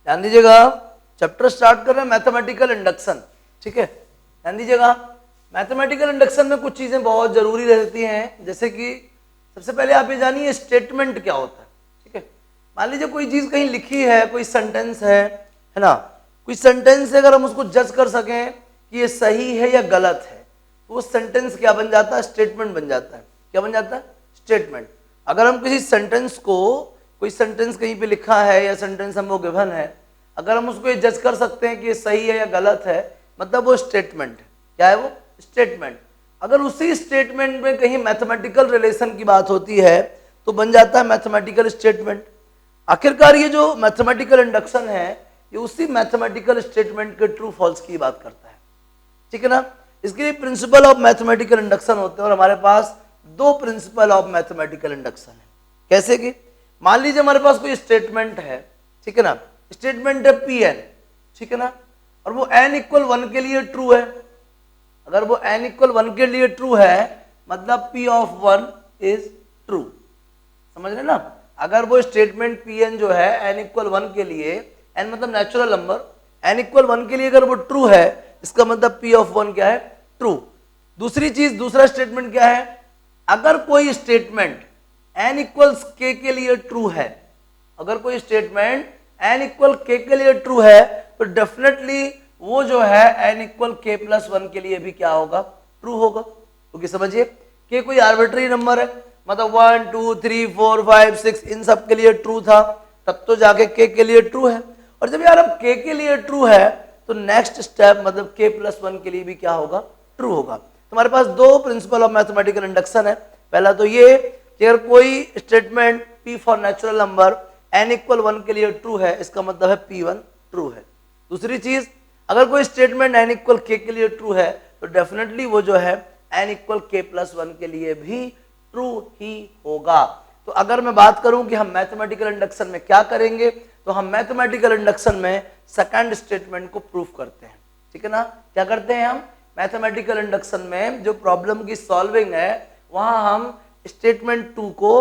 ध्यान दीजिएगा, chapter start कर रहे हैं मैथमेटिकल इंडक्शन, ठीक है। ध्यान दीजिएगा, मैथमेटिकल इंडक्शन में कुछ चीजें बहुत जरूरी रहती हैं, जैसे कि सबसे पहले आप ये जानिए स्टेटमेंट क्या होता है, ठीक है। मान लीजिए कोई चीज कहीं लिखी है, कोई सेंटेंस है ना, कोई सेंटेंस है, अगर हम उसको जज कर सकें कि ये सही है या गलत है, तो वो सेंटेंस क्या बन जाता है, स्टेटमेंट बन जाता है। क्या बन जाता है, स्टेटमेंट। अगर हम किसी सेंटेंस को, कोई सेंटेंस कहीं पे लिखा है या सेंटेंस हमको गिवन है, अगर हम उसको ये जज कर सकते हैं कि ये सही है या गलत है, मतलब वो स्टेटमेंट है। क्या है वो, स्टेटमेंट। अगर उसी स्टेटमेंट में कहीं मैथमेटिकल रिलेशन की बात होती है तो बन जाता है मैथमेटिकल स्टेटमेंट। आखिरकार ये जो मैथमेटिकल इंडक्शन है, ये उसी मैथमेटिकल स्टेटमेंट के ट्रू फॉल्स की बात करता है, ठीक है ना। इसके लिए प्रिंसिपल ऑफ मैथमेटिकल इंडक्शन होते हैं, और हमारे पास दो प्रिंसिपल ऑफ मैथमेटिकल इंडक्शन है। कैसे कि मान लीजिए हमारे पास कोई स्टेटमेंट है, ठीक है ना, स्टेटमेंट है पी एन, ठीक है ना, और वो एन इक्वल 1 के लिए ट्रू है। अगर वो n इक्वल 1 के लिए ट्रू है, मतलब p ऑफ 1 इज ट्रू। समझ रहे ना, अगर वो स्टेटमेंट pn जो है n इक्वल 1 के लिए, n मतलब नेचुरल नंबर, n इक्वल 1 के लिए अगर वो ट्रू है, इसका मतलब p ऑफ 1 क्या है, ट्रू। दूसरी चीज, दूसरा स्टेटमेंट क्या है, अगर कोई स्टेटमेंट n इक्वल्स k के लिए ट्रू है, अगर कोई स्टेटमेंट n इक्वल k के लिए ट्रू है, तो डेफिनेटली वो जो है n इक्वल k प्लस 1 के लिए भी क्या होगा, ट्रू होगा। क्योंकि समझिए k कोई आर्बिट्री नंबर है, मतलब 1 2 3 4 5 6 इन सब के लिए ट्रू था, तब तो जाके k के लिए ट्रू है। और जब यार अब k के लिए ट्रू है, तो नेक्स्ट स्टेप मतलब k प्लस 1 के लिए भी क्या होगा, ट्रू होगा। तुम्हारे पास दो प्रिंसिपल ऑफ मैथमेटिकल इंडक्शन है। पहला तो ये कि अगर कोई statement p for natural number n equal 1 के लिए ट्रू है, इसका मतलब है p1 ट्रू है। दूसरी चीज, अगर कोई स्टेटमेंट n इक्वल k के लिए ट्रू है, तो डेफिनेटली वो जो है n इक्वल k प्लस 1 के लिए भी ट्रू ही होगा। तो अगर मैं बात करूं कि हम मैथमेटिकल इंडक्शन में क्या करेंगे, तो हम मैथमेटिकल इंडक्शन में सेकंड स्टेटमेंट को प्रूफ करते हैं, ठीक है ना। क्या करते हैं हम मैथमेटिकल इंडक्शन में, जो प्रॉब्लम की सॉल्विंग है, वहां हम स्टेटमेंट 2 को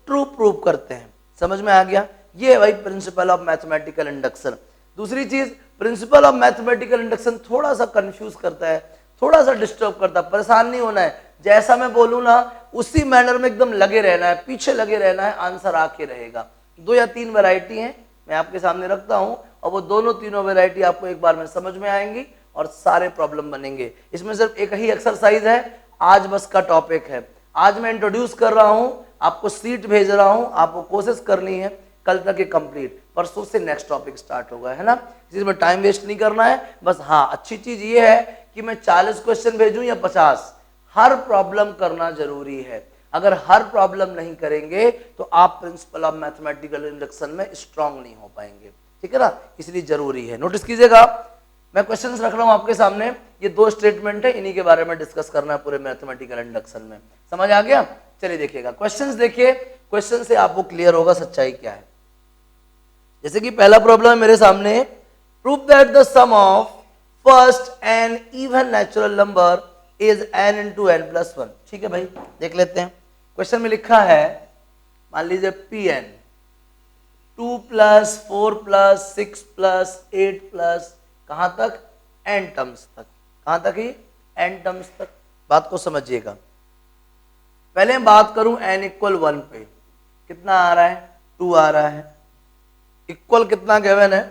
ट्रू प्रूफ करते हैं। समझ में आ गया, ये है भाई प्रिंसिपल ऑफ मैथमेटिकल इंडक्शन। दूसरी चीज, प्रिंसिपल ऑफ मैथमेटिकल इंडक्शन थोड़ा सा कंफ्यूज करता है, थोड़ा सा डिस्टर्ब करता है। परेशान नहीं होना है, जैसा मैं बोलूँ ना उसी मैनर में एकदम लगे रहना है, पीछे लगे रहना है, आंसर आके रहेगा। 2 या 3 वैरायटी हैं, मैं आपके सामने रखता हूं, और वो दोनों तीनों वैरायटी आपको एक बार में समझ में आएंगी और सारे प्रॉब्लम बनेंगे। इसमें सिर्फ एक ही एक्सरसाइज है, आज बस का टॉपिक है। आज मैं इंट्रोड्यूस कर रहा हूं, आपको सीट भेज रहा हूं, आपको कोशिश करनी है कल तक ये कंप्लीट, परसों से नेक्स्ट टॉपिक स्टार्ट होगा, है ना। इसमें टाइम वेस्ट नहीं करना है बस। हाँ, अच्छी चीज ये है कि मैं 40 क्वेश्चन भेजूं या 50, हर प्रॉब्लम करना जरूरी है। अगर हर प्रॉब्लम नहीं करेंगे तो आप प्रिंसिपल ऑफ मैथमेटिकल इंडक्शन में स्ट्रांग नहीं हो पाएंगे, ठीक है ना, इसलिए जरूरी है। नोटिस कीजिएगा, मैं क्वेश्चंस रख रहा हूं आपके सामने, ये 2 स्टेटमेंट है, इन्हीं के बारे में डिस्कस करना है पूरे मैथमेटिकल इंडक्शन में। समझ आ गया, चलिए देखिएगा क्वेश्चंस, देखिए क्वेश्चन से आपको क्लियर होगा सच्चाई क्या है। जैसे कि पहला प्रॉब्लम है मेरे सामने, prove that the sum of first n even natural number is n into n plus 1। ठीक है भाई, देख लेते हैं। क्वेश्चन में लिखा है, मान लीजिए P n 2 plus 4 plus 6 plus 8 plus कहां तक, n टर्म्स तक। कहां तक ही, n टर्म्स तक। बात को समझिएगा, पहले बात करूं n इक्वल 1 पे, कितना आ रहा है, 2 आ रहा है। इक्वल कितना गिवन है,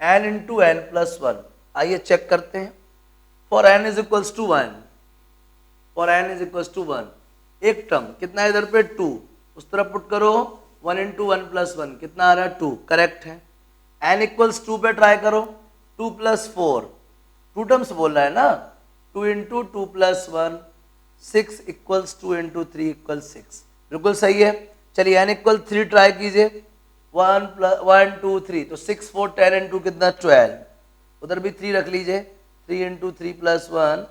n इंटू एन प्लस 1। आइए चेक करते हैं। For n is equals to 1, for n is equals to 1, एक टर्म कितना है इधर पे 2, उस तरफ पुट करो 1 इंटू 1 प्लस 1, कितना आ रहा है 2, करेक्ट है। n इक्वल्स 2 पे ट्राई करो, 2 प्लस 4, 2 टर्म्स बोल रहा है ना, 2 into 2 plus 1, 6 equals 2 into 3 equal 6, बिल्कुल सही है। चलिए n इक्वल 3 ट्राई कीजिए, 1 2 3, तो 6 4 10 इंटू कितना 12, उधर भी 3 रख लीजिए, 3 इंटू 3 प्लस 1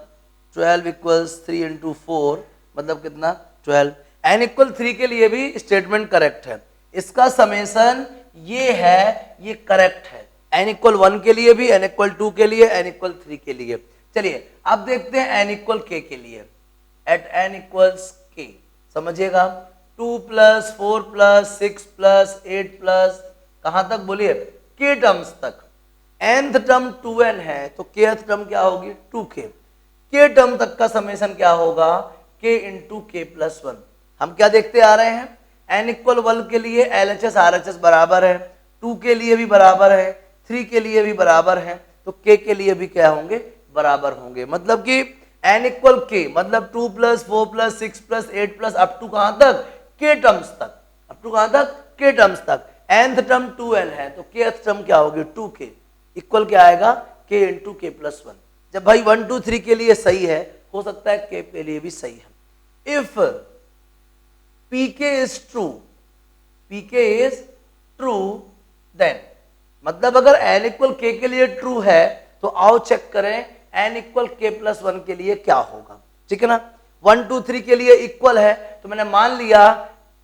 12 इक्वल्स 3 इंटू 4, मतलब कितना 12। n इक्वल 3 के लिए भी स्टेटमेंट करेक्ट है, इसका समेसन ये है, ये करेक्ट है। n इक्वल 1 के लिए भी, n इक्वल 2 के लिए, n इक्वल 3 के लिए। चलिए अब देखते हैं n इक्वल k के लिए। एट n इक्वल्स k, समझिएगा, 2 प्लस 4 प्लस 6 प्लस 8 प्लस कहां तक बोलिए k टर्म्स तक, nth टर्म 2n है तो kth टर्म क्या होगी 2k, k टर्म तक का समेशन क्या होगा k इंटू k प्लस 1। हम क्या देखते आ रहे हैं, n इक्वल 1 के लिए LHS RHS बराबर है, 2 के लिए भी बराबर है, 3 के लिए भी बराबर है, तो k के लिए भी क्या होंगे बराबर होंगे। मतलब कि n इक्वल k मतलब 2 plus 4 plus 6 plus 8 plus up to कहां तक k टर्म्स तक, अप टू कहां तक k टर्म्स तक। nth टर्म 2n है तो kth टर्म क्या होगी 2k, इक्वल क्या आएगा k इंटू k प्लस 1। जब भाई 1 2 3 के लिए सही है, हो सकता है k के लिए भी सही है। If pk is true, pk is true then, मतलब अगर n इक्वल k के लिए ट्रू है तो आओ चेक करें n इक्वल k प्लस 1 के लिए क्या होगा। ठीक है ना, 1 2 3 के लिए इक्वल है तो मैंने मान लिया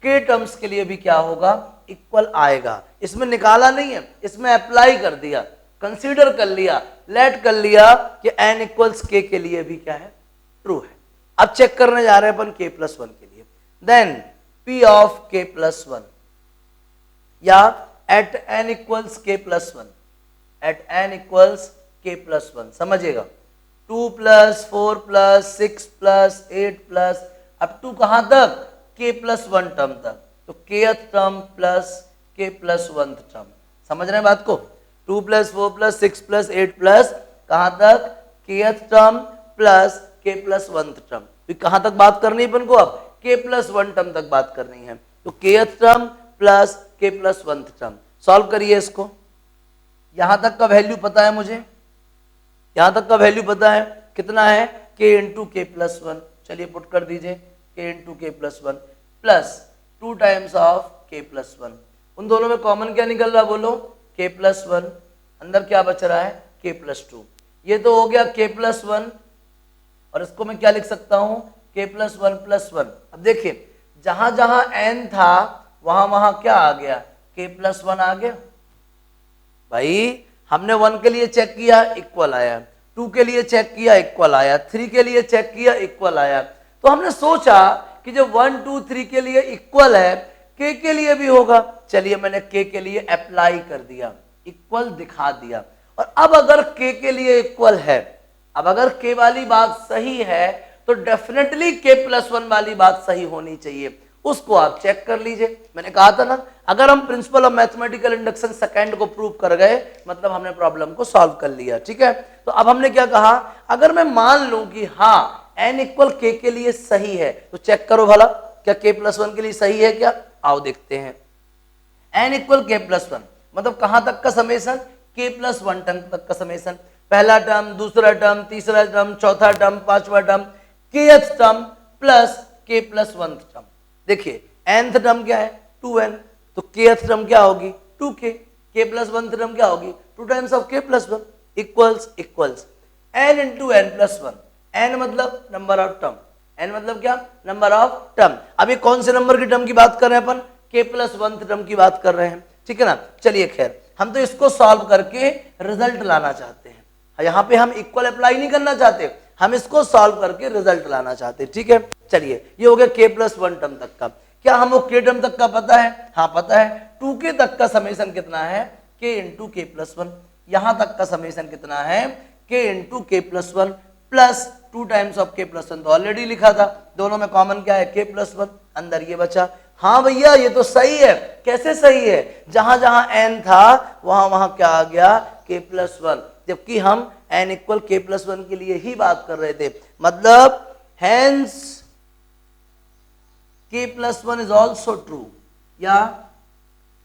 k टर्म्स के लिए भी क्या होगा इक्वल आएगा। इसमें निकाला नहीं है, इसमें अप्लाई कर दिया, कंसीडर कर लिया, लेट कर लिया कि n इक्वल्स k के लिए भी क्या है ट्रू है। अब चेक करने जा रहे हैं अपन k प्लस 1 के लिए, then p of k plus 1 या at n equals k plus 1, at n equals k plus 1, समझिएगा 2 plus 4 plus 6 plus 8 plus up to कहां तक k प्लस 1 टर्म तक, तो kth term plus k plus 1 term. समझ रहे हैं बात को, 2 प्लस 4 प्लस 6 प्लस 8 प्लस कहां तक kth term plus k plus 1 term. तो कहां तक बात करनी है अपन को, अब k प्लस 1 टर्म तक बात करनी है, तो kth term plus k plus 1 term. Solve करिए इसको, यहां तक का वैल्यू पता है मुझे, यहां तक का वैल्यू पता है कितना है k इंटू k प्लस 1, चलिए पुट कर दीजिए k into k plus 1 plus 2 times of k plus 1। उन दोनों में कॉमन क्या निकल रहा बोलो k प्लस 1, अंदर क्या बच रहा है k प्लस 2। ये तो हो गया k प्लस 1 और इसको मैं क्या लिख सकता हूं k प्लस 1 प्लस 1। अब देखिए जहां जहां n था वहां वहां क्या आ गया k प्लस 1 आ गया। भाई हमने 1 के लिए चेक किया इक्वल आया, 2 के लिए चेक किया इक्वल आया, 3 के लिए चेक किया इक्वल आया, तो हमने सोचा कि जब 1 2 3 के लिए इक्वल है k के लिए भी होगा। चलिए मैंने k के लिए अप्लाई कर दिया, इक्वल दिखा दिया, और अब अगर k के लिए इक्वल है, अब अगर k वाली बात सही है तो डेफिनेटली k प्लस 1 वाली बात सही होनी चाहिए, उसको आप चेक कर लीजिए। मैंने कहा था ना, अगर हम principal of mathematical induction second को प्रूव कर गए मतलब हमने प्रॉब्लम को सॉल्व कर लिया। ठीक है, तो अब हमने क्या कहा, अगर मैं मान लूं कि हाँ n इक्वल k के लिए सही है तो चेक करो भला क्या k प्लस 1 के लिए सही है क्या। आओ देखते हैं, n इक्वल k प्लस 1 मतलब कहां तक का समेशन k प्लस 1 तक का समेशन, पहला टर्म दूसरा टर्म तीसरा टर्म चौथा टर्म पांचवा term kth term plus k plus 1 term. देखिए nth टर्म क्या है 2n, तो kth टर्म क्या होगी 2k, k प्लस 1 टर्म क्या होगी 2 times of k plus 1 equals equals n into n plus 1। n मतलब नंबर ऑफ टर्म, n मतलब क्या नंबर ऑफ टर्म। अभी कौन से नंबर की टर्म की बात कर रहे हैं अपन, k प्लस 1 टर्म की बात कर रहे हैं। ठीक है ना, चलिए खैर हम तो इसको सॉल्व करके रिजल्ट लाना चाहते हैं, यहाँ पे हम इक्वल अप्लाई नहीं करना चाहते, हम इसको सॉल्व करके रिजल्ट लाना चाहते हैं। ठीक है, चलिए ये हो गया k प्लस 1 टर्म तक का। क्या हमको k टर्म तक का पता है, हाँ पता है, 2k तक का समेशन कितना है k इंटू k प्लस 1, यहां तक का समेशन कितना है k into k plus 1 plus 2 times of k plus 1, तो ऑलरेडी लिखा था, दोनों में कॉमन क्या है k प्लस 1, अंदर ये बचा। हाँ भैया ये तो सही है, कैसे सही है, जहां जहां n था वहां वहां क्या आ गया k प्लस 1, जबकि हम n इक्वल k प्लस 1 के लिए ही बात कर रहे थे। मतलब hence k plus 1 is also true, या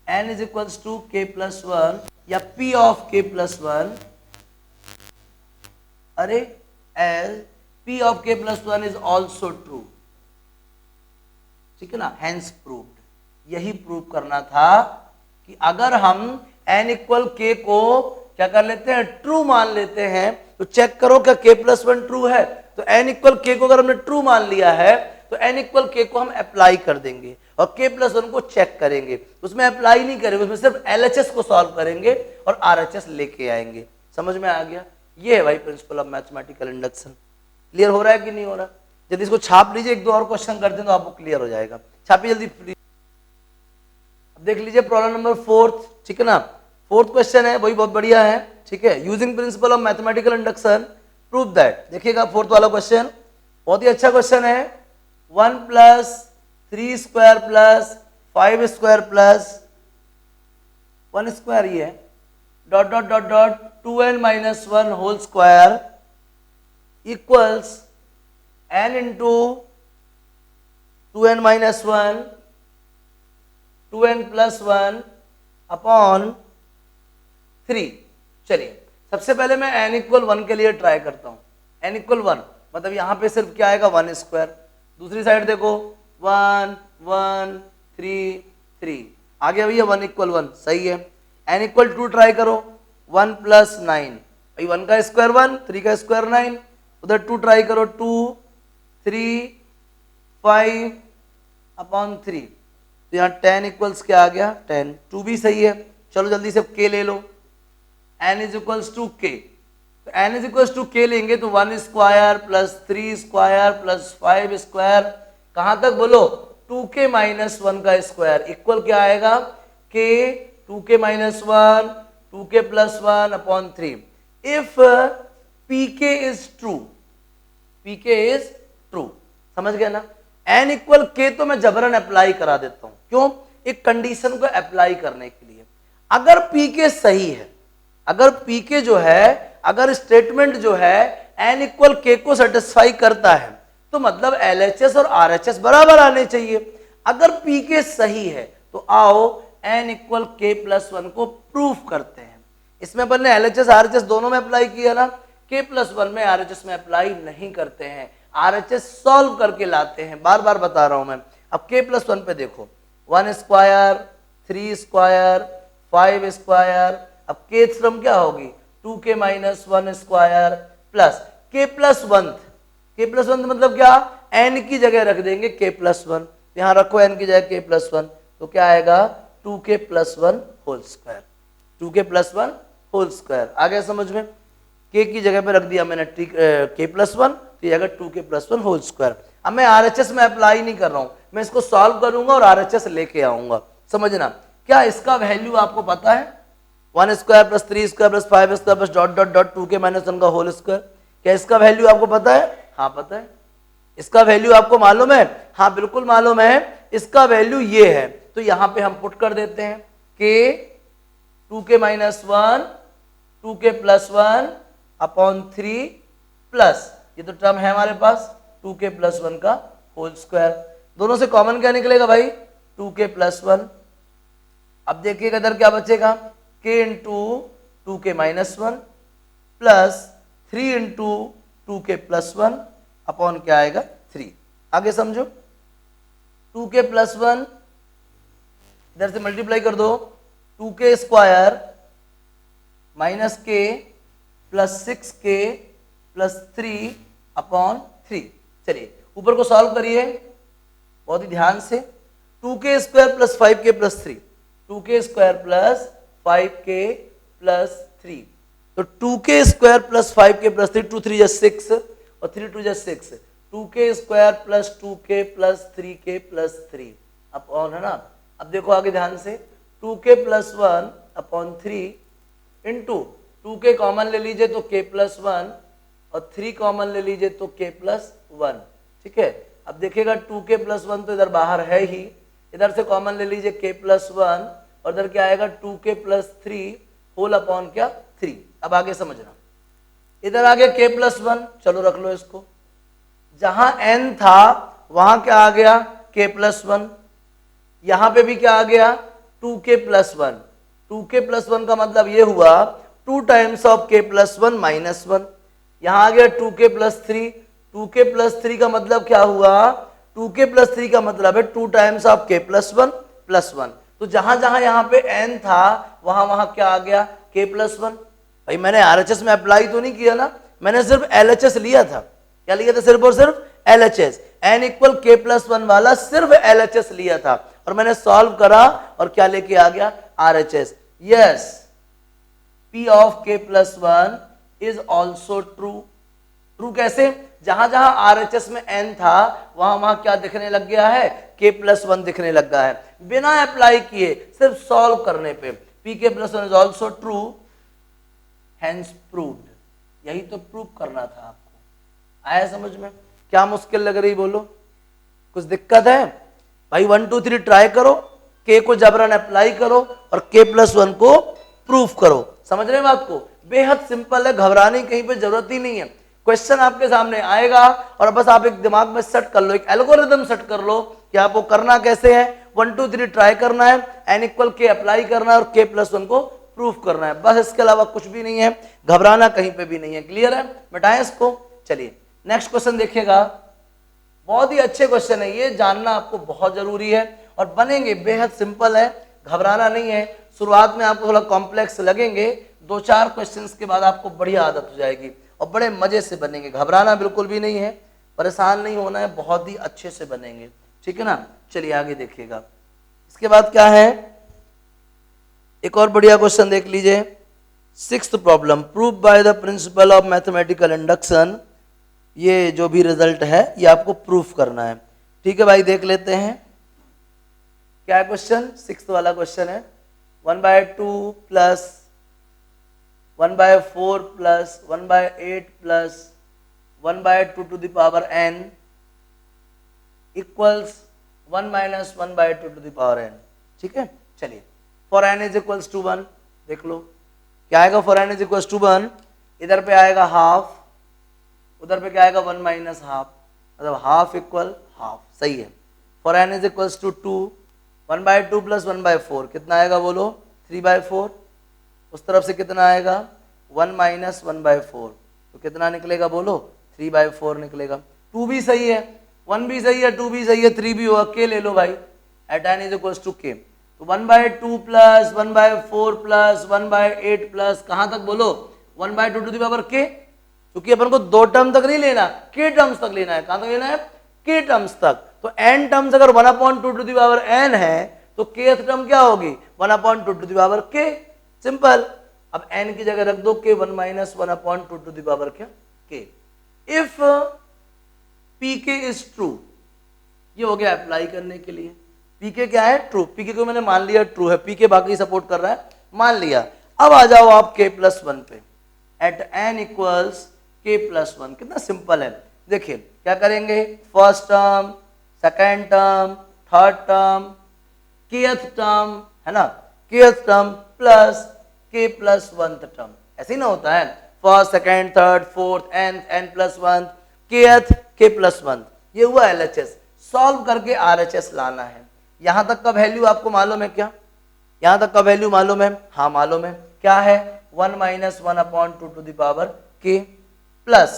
n is equals to k plus 1 या p ऑफ k प्लस 1, अरे as p of k plus 1 is also true. ठीक है ना, हेंस प्रूव्ड, यही प्रूव करना था कि अगर हम n इक्वल k को क्या कर लेते हैं ट्रू मान लेते हैं, तो चेक करो क्या k प्लस 1 ट्रू है, तो n इक्वल k को अगर हमने ट्रू मान लिया है तो n इक्वल k को हम अप्लाई कर देंगे और k प्लस 1 को चेक करेंगे, उसमें अप्लाई नहीं करेंगे, उसमें सिर्फ LHS को सॉल्व करेंगे और RHS लेके आएंगे। समझ में आ गया, ये है भाई principal of mathematical induction. Clear हो रहा है कि नहीं हो रहा, जल्दी इसको छाप लीजिए, एक दो और क्वेश्चन कर दें तो आपको क्लियर हो जाएगा। छापिए जल्दी। अब देख लीजिए प्रॉब्लम नंबर 4, ठीक है ना, फोर्थ क्वेश्चन है, वही बहुत बढ़िया है, ठीक है। Using principle of mathematical induction prove that. देखिएगा फोर्थ वाला क्वेश्चन बहुत ही अच्छा क्वेश्चन है। 1 plus 3 square plus 5 square plus 1 square ये है dot dot dot dot 2n minus 1 whole square equals n into 2n minus 1 2n plus 1 upon 3। चलिए सबसे पहले मैं n इक्वल 1 के लिए ट्राई करता हूँ। n इक्वल 1 मतलब यहाँ पे सिर्फ क्या आएगा 1 स्क्वायर, दूसरी साइड देखो 1 1 3 3 आ गया भैया 1 इक्वल 1, सही है। n इक्वल 2 ट्राई करो 1 प्लस 9, भाई 1 का स्क्वायर 1 3 का स्क्वायर 9, उधर 2 ट्राई करो 2 3 5 अपॉन 3, तो यहाँ 10 इक्वल्स क्या आ गया 10, 2 भी सही है। चलो जल्दी से k ले लो, n is equals to k, तो n is equals to k लेंगे तो 1 square plus 3 square plus 5 square कहाँ तक बोलो 2k माइनस 1 का स्क्वायर इक्वल क्या आएगा k 2k minus 1 2k plus 1 upon 3। If pk is true, pk is true, समझ गए ना। n इक्वल k तो मैं जबरन अप्लाई करा देता हूं, क्यों, एक कंडीशन को अप्लाई करने के लिए। अगर pk सही है, अगर pk जो है, अगर स्टेटमेंट जो है n इक्वल k को सेटिस्फाई करता है तो मतलब LHS और RHS बराबर आने चाहिए। अगर pk सही है तो आओ n इक्वल k प्लस 1 को प्रूफ करते हैं। इसमें अपन ने LHS RHS दोनों में अप्लाई किया ना, k प्लस 1 में RHS में अप्लाई नहीं करते हैं, RHS सॉल्व करके लाते हैं, बार बार बता रहा हूं मैं। अब k प्लस 1 पे देखो 1 स्क्वायर 3 स्क्वायर 5 स्क्वायर, अब k श्रम क्या होगी 2k minus 1 square plus k plus 1, k plus 1 मतलब क्या n की जगह रख देंगे k प्लस 1, यहाँ रखो n की जगह k प्लस 1, तो क्या आएगा 2k plus 1 whole square, 2k plus 1 whole square. आ गया समझ में, k की जगह पे रख दिया मैंने k प्लस 1, तो ये आएगा 2k प्लस 1 होल स्क्वायर। अब मैं RHS में अप्लाई नहीं कर रहा हूं, मैं इसको सॉल्व करूंगा और RHS लेके आऊंगा, समझना। क्या इसका वैल्यू आपको पता है 1 square plus 3 square plus 5 square plus dot dot dot 2k minus 1 का होल स्क्वायर, क्या इसका वैल्यू आपको पता है? हाँ पता है। इसका वैल्यू आपको मालूम है? हाँ बिल्कुल मालूम है, इसका वैल्यू ये है। तो यहां पे हम पुट कर देते हैं k 2k minus 1 2k plus 1 upon 3 plus ये तो टर्म है हमारे पास 2k प्लस 1 का होल स्क्वायर, दोनों से कॉमन क्या निकलेगा भाई 2k प्लस 1। अब देखिएगा इधर क्या बचेगा k into 2k minus 1 plus 3 into 2k plus 1 upon क्या आएगा 3। आगे समझो 2k प्लस 1 इधर से मल्टीप्लाई कर दो 2k square minus k plus 6k plus 3 upon 3। चलिए ऊपर को सॉल्व करिए बहुत ही ध्यान से, 2k square plus 5k plus 3, 2k square plus 5k plus 3, तो 2k square plus 5k plus 3, 2 3 जा 6 और 3 2 जा 6, 2k square plus 2k plus 3k plus 3 upon, है ना। अब देखो आगे ध्यान से 2k plus 1 upon 3 into 2k common ले लीजिए तो k प्लस 1 और 3 कॉमन ले लीजिए तो k प्लस 1, ठीक है। अब देखिएगा 2k प्लस 1 तो इधर बाहर है ही, इधर से कॉमन ले लीजिए k प्लस 1 और इधर क्या आएगा 2k प्लस 3 होल अपॉन क्या 3। अब आगे समझना, इधर आ गया k प्लस 1, चलो रख लो इसको, जहां n था वहां क्या आ गया k प्लस 1, यहां पे भी क्या आ गया 2k प्लस 1, 2k प्लस 1 का मतलब ये हुआ 2 times of k plus 1 minus 1, यहां आ गया 2k प्लस 3, 2k प्लस 3 का मतलब क्या हुआ 2k प्लस 3 का मतलब है 2 times of k plus 1 plus 1, तो जहां जहां यहाँ पे n था वहां वहां क्या आ गया k प्लस 1। भाई मैंने RHS में अप्लाई तो नहीं किया ना, मैंने सिर्फ LHS लिया था, क्या लिया था सिर्फ और सिर्फ LHS, n equal k plus 1 वाला सिर्फ LHS लिया था और मैंने सॉल्व करा और क्या लेके आ गया RHS। Yes p of k plus 1 is also true. True कैसे? जहां जहां RHS में n था वहां वहां क्या दिखने लग गया है k प्लस 1 दिखने लग गया है, बिना अप्लाई किए सिर्फ सॉल्व करने पे P k plus one is also true, hence proved. यही तो प्रूव करना था आपको। आया समझ में? क्या मुश्किल लग रही बोलो? कुछ दिक्कत है भाई? 1 2 3 ट्राई करो, के को जबरन अप्लाई करो और के प्लस वन को प्रूफ करो। समझ रहे हैं बात को? बेहद सिंपल है, घबराने की कहीं पे जरूरत ही नहीं है। क्वेश्चन आपके सामने आएगा और बस आप एक दिमाग में सेट कर लो, एक एल्गोरिथम सेट कर लो कि आपको करना कैसे है। 1 2 3 ट्राई करना है, एन इक्वल के अप्लाई करना है और के प्लस वन को प्रूफ करना है, बस। इसके अलावा कुछ भी नहीं है, घबराना कहीं पे भी नहीं है। क्लियर है? मिटाएं इसको। चलिए नेक्स्ट क्वेश्चन देखिएगा। बहुत ही अच्छे क्वेश्चन है, ये जानना आपको बहुत जरूरी है और बनेंगे बेहद सिंपल है, घबराना नहीं है। शुरुआत में आपको थोड़ा कॉम्प्लेक्स लगेंगे, 2-4 क्वेश्चंस के बाद आपको बढ़िया आदत हो जाएगी और बड़े मजे से बनेंगे। घबराना बिल्कुल भी नहीं है, परेशान नहीं होना है, बहुत ही अच्छे से बनेंगे। ठीक है ना? चलिए आगे देखिएगा। इसके बाद क्या है, एक और बढ़िया क्वेश्चन देख लीजिए। 6th problem, prove by the principal of mathematical induction. ये जो भी रिजल्ट है ये आपको प्रूफ करना है। ठीक है भाई, देख लेते हैं क्या है क्वेश्चन। 6th वाला क्वेश्चन है 1/2 plus 1/4 plus 1/8 plus 1/2 to the power n equals 1 minus 1/2 to the power n। ठीक है, चलिए for n is equals to 1 देख लो क्या आएगा। For n is equals to 1, इधर पे आएगा हाफ, उधर पे क्या आएगा 1 माइनस हाफ, मतलब हाफ इक्वल हाफ। सही है। For n is equals to 2, 1/2 plus 1/4 कितना आएगा बोलो? 3/4। उस तरफ से कितना आएगा? 1 माइनस 1/4, तो कितना निकलेगा बोलो? 3/4 निकलेगा। 2 भी सही है, 1 भी सही है, 2 भी सही है, 3 भी होगा। k ले लो भाई, at n is equals to k। तो 1/2 प्लस 1/4 प्लस 1/8 प्लस कहाँ तक बोलो? 1/2 टू द पावर k। क्योंकि अपन को 2 टर्म तक नहीं लेना, k टर्म्स तक लेना है। कहाँ तक लेना है? k टर्म्स तक। तो n टर्म्स अगर 1/2 टू द पावर n है तो kth टर्म क्या होगी? 1/2 to the power k। Simple. अब n की जगह रख दो k 1 minus 1/2 to the power क्या? k। If pk is true, ये हो गया अप्लाई करने के लिए। pk क्या है? ट्रू। pk को मैंने मान लिया ट्रू है, pk बाकी सपोर्ट कर रहा है, मान लिया। अब आ जाओ आप k प्लस 1 पे, at n equals k plus 1। कितना सिंपल है, देखिए क्या करेंगे। First term, second term, third term, kth term है ना, kth term plus k plus 1th term. ऐसे ही ना होता है, first second third fourth n plus 1 kth k plus 1। ये हुआ LHS। सॉल्व करके RHS लाना है। यहां तक का वैल्यू आपको मालूम है क्या? यहां तक का वैल्यू मालूम है? हाँ मालूम है। क्या है? 1 minus 1/2 to the power k plus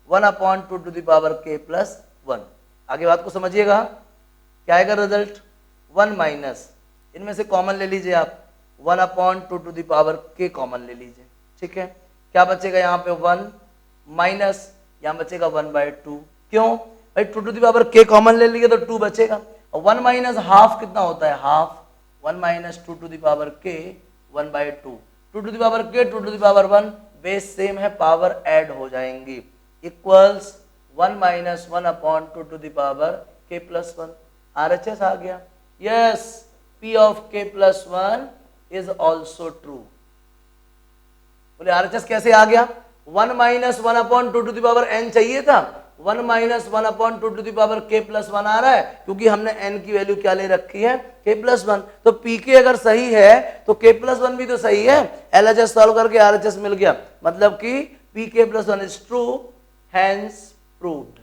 1/2 to the power k plus 1। आगे बात को समझिएगा, क्या आएगा रिजल्ट? 1 माइनस, इनमें से कॉमन ले लीजिए आप, 1/2 to the power k common ले लीजिए। ठीक है, क्या बचेगा यहाँ पे? 1 माइनस, यहाँ बचेगा 1/2। क्यों भाई? 2 to the power k common ले लिए तो 2 बचेगा। और 1 माइनस हाफ कितना होता है? Half. 1 minus 2 to the power k 1/2, 2 to the power k 2 to the power 1, base same है, पावर ऐड हो जाएंगी। Equals 1 minus 1/2 to the power k plus 1। RHS आ गया। Yes, P of k plus 1 is also true. बोले RHS कैसे आ गया? 1 minus 1/2 to the power n चाहिए था, 1 minus 1/2 to the power k plus 1 आ रहा है, क्योंकि हमने n की वैल्यू क्या ले रखी है? k plus 1। तो pk अगर सही है तो k प्लस 1 भी तो सही है। LHS सॉल्व करके RHS मिल गया, मतलब कि pk plus 1 is true, hence proved.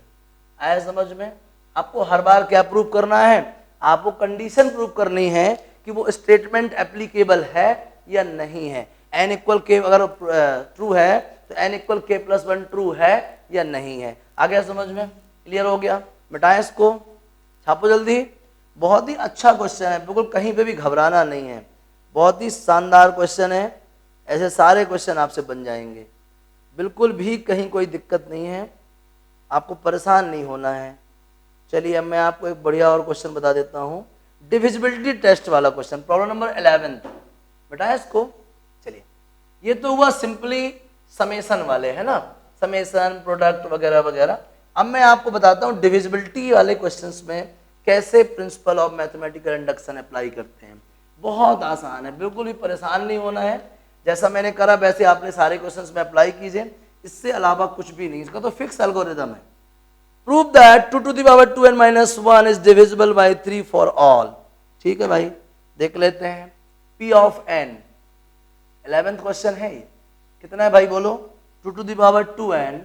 आया समझ में? आपको हर बार क्या प्रूव करना है? आपको कंडीशन प्रूव करनी है कि वो स्टेटमेंट एप्लीकेबल है या नहीं है। n इक्वल k अगर ट्रू है तो n equal k plus 1 true है या नहीं है। आ गया समझ में? क्लियर हो गया? मिटाएं इसको, छापो जल्दी। बहुत ही अच्छा क्वेश्चन है, बिल्कुल कहीं पे भी घबराना नहीं है। बहुत ही शानदार क्वेश्चन है, ऐसे सारे क्वेश्चन आपसे बन जाएंगे, बिल्कुल भी कहीं कोई दिक्कत नहीं है, आपको परेशान नहीं होना है। चलिए अब मैं आपको एक बढ़िया और क्वेश्चन बता देता हूँ, डिविजिबिलिटी टेस्ट वाला क्वेश्चन, प्रॉब्लम नंबर 11। बेटा इसको, चलिए ये तो हुआ सिंपली समेसन वाले है ना, समेसन प्रोडक्ट वगैरह वगैरह। अब मैं आपको बताता हूँ डिविजिबिलिटी वाले क्वेश्चंस में कैसे principal of mathematical induction apply करते हैं। बहुत आसान है, बिल्कुल भी परेशान नहीं होना है। जैसा मैंने करा वैसे आपने सारे क्वेश्चंस में अप्लाई कीजिए, इससे अलावा कुछ भी नहीं, इसका तो फिक्स एल्गोरिथम है। Prove that 2 to the power 2n minus 1 is divisible by 3 for all. ठीक है भाई, देख लेते हैं। P of n 11th question है ये, कितना है भाई बोलो? 2 to the power 2n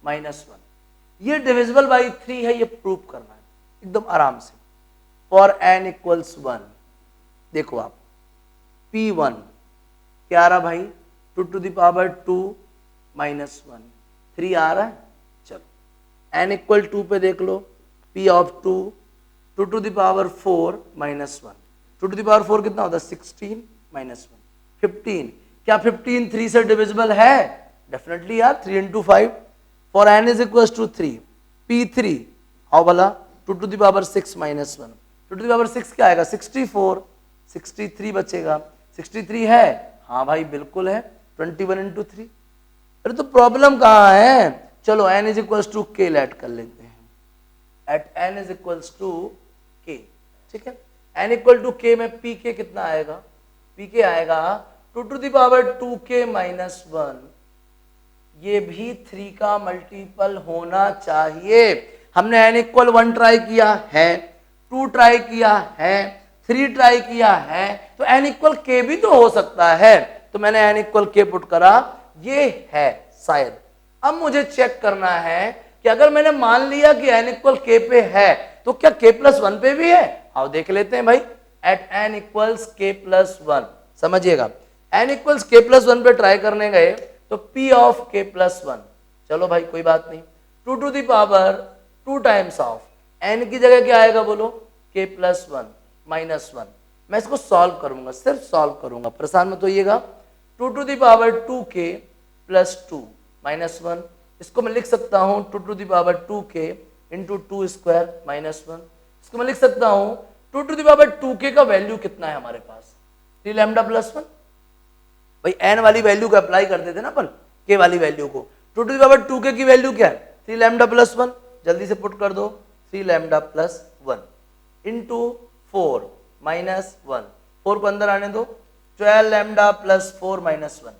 minus 1, ये डिविजिबल बाई 3 है, ये प्रूव करना है एकदम आराम से। फॉर n इक्वल्स 1, देखो आप P1 क्या आ रहा भाई? 2 to the power 2 minus 1, 3 आ रहा है। चलो n इक्वल 2 पे देख लो, P of 2 2 to the power 4 minus 1, 2 to the power 4 कितना होता है? 16 minus 1 15। क्या 15 3 से डिविजिबल है? डेफिनेटली यार, 3 into 5। For n is equal to 3, P3 हाउ वाला? 2 to the power 6 minus 1, 2 to the power 6 क्या आएगा? 64, 63 बचेगा। 63 है? हाँ भाई बिल्कुल है, 21 into 3। अरे तो प्रॉब्लम कहाँ है? चलो n is equal to k let कर लेते हैं, at n is equal to k। ठीक है, n इक्वल टू k में pk कितना आएगा? pk आएगा 2 to the power 2k minus 1, ये भी 3 का मल्टीपल होना चाहिए। हमने n इक्वल 1 ट्राई किया है, 2 ट्राई किया है, 3 ट्राई किया है, तो n इक्वल k भी तो हो सकता है। तो मैंने n इक्वल k पुट करा, ये है शायद। अब मुझे चेक करना है कि अगर मैंने मान लिया कि n इक्वल k पे है, तो क्या k प्लस 1 पे भी है? आओ देख लेते हैं भाई। At n equals k plus 1, समझिएगा n इक्वल्स k प्लस 1 पे ट्राई करने गए तो P ऑफ k प्लस 1, चलो भाई कोई बात नहीं, 2 to the power 2 times of n की जगह क्या आएगा बोलो? k plus 1 minus 1। मैं इसको सॉल्व करूंगा, सिर्फ सॉल्व करूंगा, परेशान मत होइएगा। 2 to the power 2k plus 2 minus 1, इसको मैं लिख सकता हूं 2 to the power 2k into 2 square minus 1। इसको मैं लिख सकता हूं 2 to the power 2k का वैल्यू कितना है हमारे पास? 3 लैम्डा प्लस 1। भाई n वाली वैल्यू को अप्लाई करते थे ना अपन, k वाली वैल्यू को। 2 to the power 2k की वैल्यू क्या है? 3 लैम्डा प्लस 1, जल्दी से पुट कर दो, 3 लैम्डा प्लस 1 इंटू 4 माइनस 1, 4 को अंदर आने दो, 12 लैम्डा प्लस 4 माइनस 1,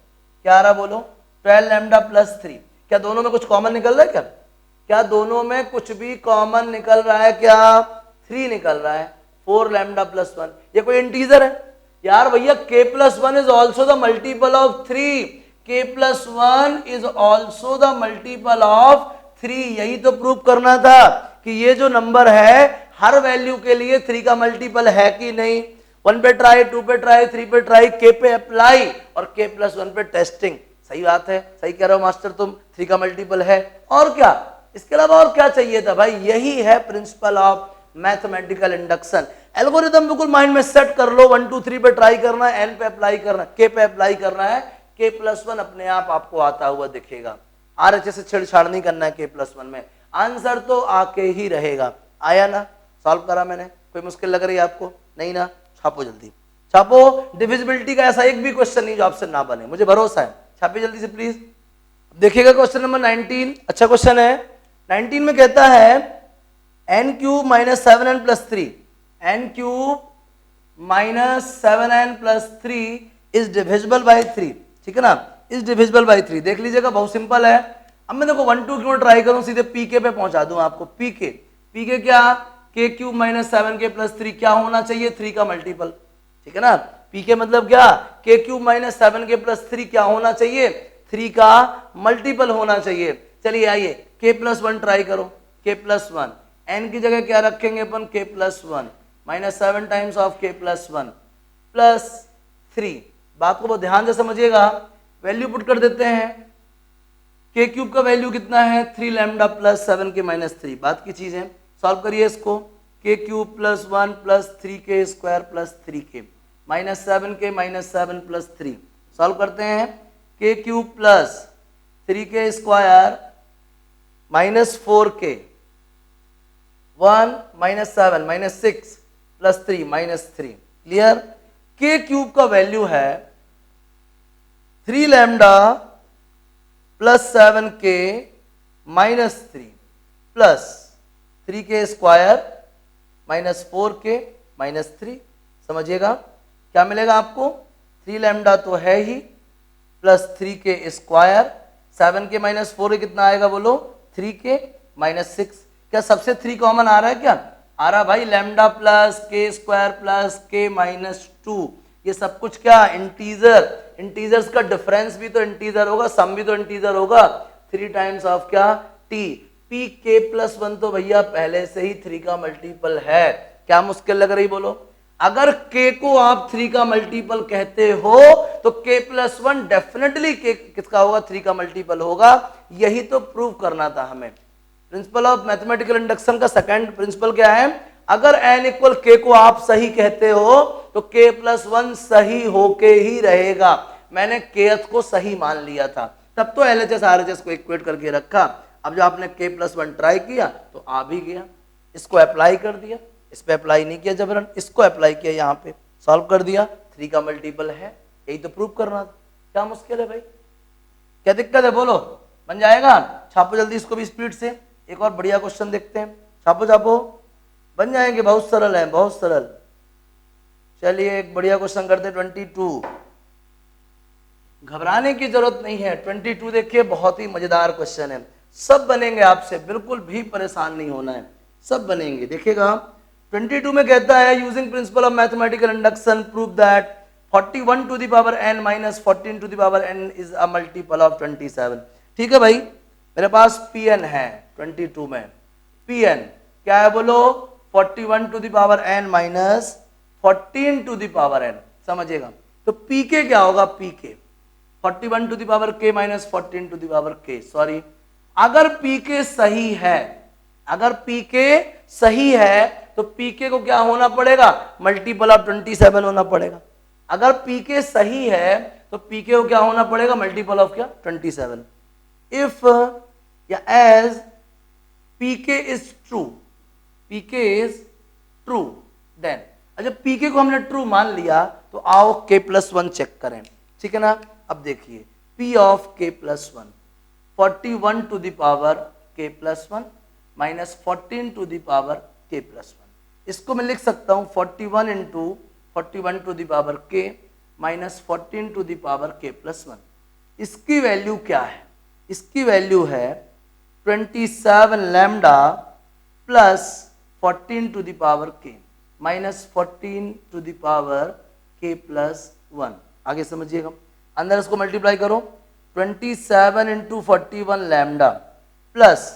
क्या आ रहा बोलो? 12 लैम्डा प्लस 3। क्या दोनों में कुछ कॉमन निकल रहा है? क्या दोनों में कुछ भी कॉमन निकल रहा है? क्या 3 निकल रहा है। 4 लैम्डा प्लस 1, ये कोई इंटीजर है यार भैया? k plus 1 is also the multiple of 3, k plus 1 is also the multiple of 3। यही तो प्रूव करना था कि ये जो नंबर है हर वैल्यू के लिए 3 का मल्टीपल है कि नहीं। 1 पे ट्राई, 2 पे ट्राई, 3 पे ट्राई, k पे अप्लाई और k प्लस 1 पे टेस्टिंग। सही बात है, सही कह रहे हो मास्टर तुम, 3 का मल्टीपल है। और क्या, इसके अलावा और क्या चाहिए था भाई? यही है principal of mathematical induction. Algorithm बिल्कुल माइंड में सेट कर लो, 1 2 3 पे ट्राई करना है, n पे अप्लाई करना है, k पे अप्लाई करना है, k प्लस 1 अपने आप आपको आता हुआ दिखेगा। RHS से छेड़छाड़ नहीं करना है k प्लस 1 में, आंसर तो आके ही रहेगा। आया ना? सॉल्व करा मैंने, कोई मुश्किल लग रही है आपको? नहीं ना? छापो जल्दी, छापो। डिविजिबिलिटी का ऐसा एक भी क्वेश्चन नहीं जो आपसे ना बने, मुझे भरोसा है। छापे जल्दी से प्लीज। देखिएगा क्वेश्चन नंबर 19, अच्छा क्वेश्चन है। 19 में कहता है n cube minus 7n plus 3, n cube minus 7n plus 3 is divisible by 3। ठीक है ना? Is divisible by 3। देख लीजिएगा, बहुत सिंपल है। अब मैं देखो 1 2 क्यों ट्राई करूं, सीधे pk पे पहुंचा दूं आपको। pk क्या? k cube minus 7k plus 3 क्या होना चाहिए? 3 का मल्टीपल। ठीक है ना? pk मतलब क्या? k cube minus 7k plus 3 क्या होना चाहिए? 3 का मल्टीपल होना चाहिए। चलिए आइए k प्लस 1 ट्राई करो, k प्लस 1, n की जगह क्या रखेंगे अपन? k plus 1 minus 7 times of k plus 1 plus 3। बात को बहुत ध्यान से समझिएगा, वैल्यू पुट कर देते हैं। k क्यूब का वैल्यू कितना है? 3 लैम्डा प्लस 7k माइनस 3। बात की चीज है, सॉल्व करिए इसको। k cube plus 1 plus 3k square plus 3k minus 7k minus 7 plus 3। Solve करते हैं। k cube plus 3k square minus 4k 1 minus 7 minus 6 plus 3 minus 3। Clear? k cube का value है 3 lambda plus 7k minus 3 plus 3k square minus 4k minus 3। समझिएगा क्या मिलेगा आपको, 3 lambda तो है ही plus 3k square, 7k minus 4 कितना आएगा बोलो, 3k माइनस 6। क्या सबसे 3 कॉमन आ रहा है, क्या आ रहा भाई, lambda plus k square plus k minus 2, ये सब कुछ क्या इंटीजर, इंटीजर्स का डिफरेंस भी तो इंटीजर होगा, सम भी तो इंटीजर होगा, 3 टाइम्स ऑफ क्या t, p k प्लस 1 तो भैया पहले से ही 3 का मल्टीपल है, क्या मुश्किल लग रही बोलो। अगर k को आप 3 का मल्टीपल कहते हो तो k प्लस 1 डेफिनेटली k किसका होगा, 3 का मल्टीपल होगा, यही तो प्रूव करना था हमें। प्रिंसिपल ऑफ मैथमेटिकल इंडक्शन का सेकंड प्रिंसिपल क्या है, अगर n इक्वल k को आप सही कहते हो तो k प्लस 1 सही होके ही रहेगा। मैंने kth को सही मान लिया था, तब तो LHS RHS को इक्वेट करके रखा। अब जब आपने k प्लस 1 ट्राई किया तो आ भी गया, इसको अप्लाई कर दिया, इस पे अप्लाई नहीं किया जबरन, इसको अप्लाई किया, यहाँ पे सॉल्व कर दिया, 3 का मल्टीपल है, यही तो प्रूव करना था। क्या मुश्किल है भाई, क्या दिक्कत है बोलो, बन जाएगा। छापो जल्दी इसको भी स्पीड से, एक और बढ़िया क्वेश्चन देखते हैं, छापो छापो, बन जाएंगे, बहुत सरल है, बहुत सरल। चलिए एक बढ़िया क्वेश्चन करते हैं, 22, घबराने की जरूरत नहीं है। 22 देखिए बहुत ही मजेदार क्वेश्चन है, सब बनेंगे आपसे, बिल्कुल भी परेशान नहीं होना है, सब बनेंगे। देखिएगा 22 में कहता है using principle of mathematical induction prove that 41 to the power n minus 14 to the power n is a multiple of 27। ठीक है भाई, मेरे पास Pn है 22 में, Pn क्या है बोलो, 41 to the power n minus 14 to the power n, समझिएगा। तो Pk क्या होगा, Pk 41 to the power k minus 14 to the power k, sorry, अगर Pk सही है, अगर Pk सही है तो Pk को क्या होना पड़ेगा, मल्टीपल ऑफ 27 होना पड़ेगा। अगर Pk सही है तो Pk को क्या होना पड़ेगा, मल्टीपल ऑफ क्या 27। इफ या as Pk is true, Pk is true, then जब Pk को हमने ट्रू मान लिया तो आओ k प्लस 1 चेक करें, ठीक है ना। अब देखिए P of k plus 1, 41 to the power k plus 1 minus 14 to the power k plus 1, इसको मैं लिख सकता हूँ 41 into 41 to the power k minus 14 to the power k plus 1। इसकी वैल्यू क्या है, इसकी वैल्यू है 27 lambda plus 14 to the power k minus 14 to the power k plus 1। आगे समझिएगा, अंदर इसको मल्टीप्लाई करो, 27 into 41 lambda plus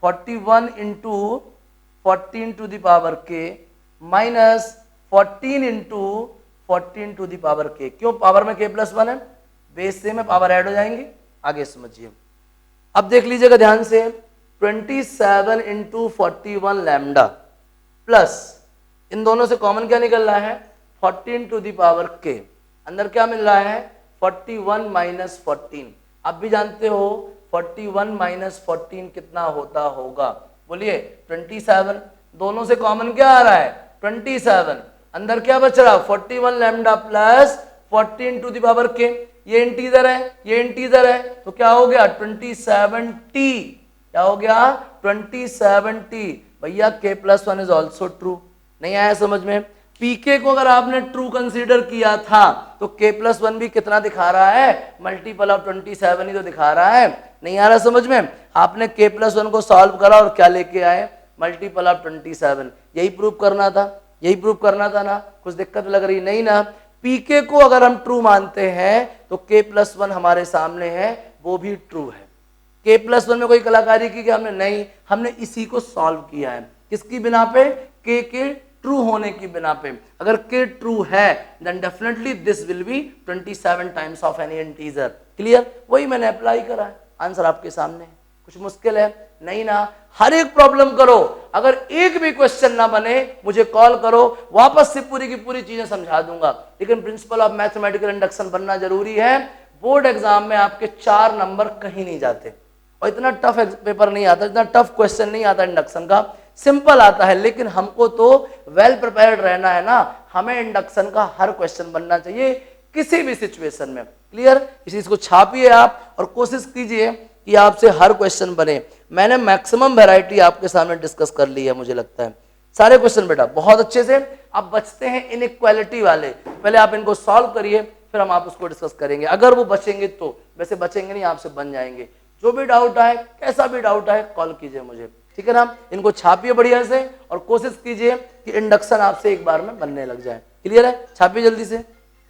41 into 14 to the power k minus 14 into 14 to the power k। क्यों, पावर में k प्लस 1 है, base से में पावर ऐड हो जाएंगी। आगे समझिए, अब देख लीजिएगा ध्यान से, 27 इंटू 41 लैम्डा प्लस इन दोनों से कॉमन क्या निकल रहा है, 14 टू द पावर k, अंदर क्या मिल रहा है 41 माइनस 14। आप भी जानते हो 41 माइनस 14 कितना होता होगा, बोलिए 27, दोनों से कॉमन क्या आ रहा है 27, अंदर क्या बच रहा 41 lambda plus 14 to the power k, ये इंटीजर है, ये इंटीजर है, तो क्या हो गया 27t, क्या हो गया 27t। भैया k plus 1 is also true, नहीं आया समझ में। Pk को अगर आपने ट्रू कंसीडर किया था तो k प्लस 1 भी कितना दिखा रहा है, मल्टीपल ऑफ 27 ही तो दिखा रहा है, नहीं आ रहा समझ में। आपने k प्लस 1 को सॉल्व करा और क्या लेके आए, मल्टीपल ऑफ 27, यही प्रूव करना था, यही प्रूव करना था ना, कुछ दिक्कत लग रही नहीं ना। Pk को अगर हम ट्रू मानते हैं तो k प्लस 1 हमारे सामने है, वो भी ट्रू है। k प्लस 1 में कोई कलाकारी की क्या हमने, नहीं, हमने इसी को सॉल्व किया है, किसकी बिना पे, k के ट्रू होने की बिना पे। अगर k ट्रू है then definitely this will be 27 times of any integer. Clear, वही मैंने अप्लाई करा है, आंसर आपके सामने है, कुछ मुश्किल है नहीं ना। हर एक प्रॉब्लम करो, अगर एक भी क्वेश्चन ना बने मुझे कॉल करो, वापस से पूरी की पूरी चीजें समझा दूंगा। लेकिन प्रिंसिपल ऑफ मैथमेटिकल इंडक्शन बनना जरूरी है, बोर्ड एग्जाम में आपके 4 नंबर कहीं नहीं जाते, और इतना टफ पेपर नहीं आता, इतना टफ क्वेश्चन नहीं आता इंडक्शन का, सिंपल आता है। लेकिन हमको तो वेल प्रिपेयर्ड रहना है ना, हमें इंडक्शन का हर क्वेश्चन बनना चाहिए किसी भी सिचुएशन में। क्लियर, इस चीज को छापिए आप और कोशिश कीजिए कि आपसे हर क्वेश्चन बने। मैंने मैक्सिमम वैरायटी आपके सामने डिस्कस कर ली है, मुझे लगता है सारे क्वेश्चन बेटा बहुत अच्छे से आप बचते हैं इनइक्वालिटी वाले, पहले आप इनको सॉल्व करिए फिर हम आप उसको डिस्कस करेंगे। अगर वो बचेंगे तो, वैसे बचेंगे नहीं आपसे बन जाएंगे। जो भी डाउट आए, कैसा भी डाउट आए, कॉल कीजिए मुझे, ठीक है ना। इनको छापिए बढ़िया से और कोशिश कीजिए कि इंडक्शन आपसे एक बार में बनने लग जाए। क्लियर है? छापिए जल्दी से।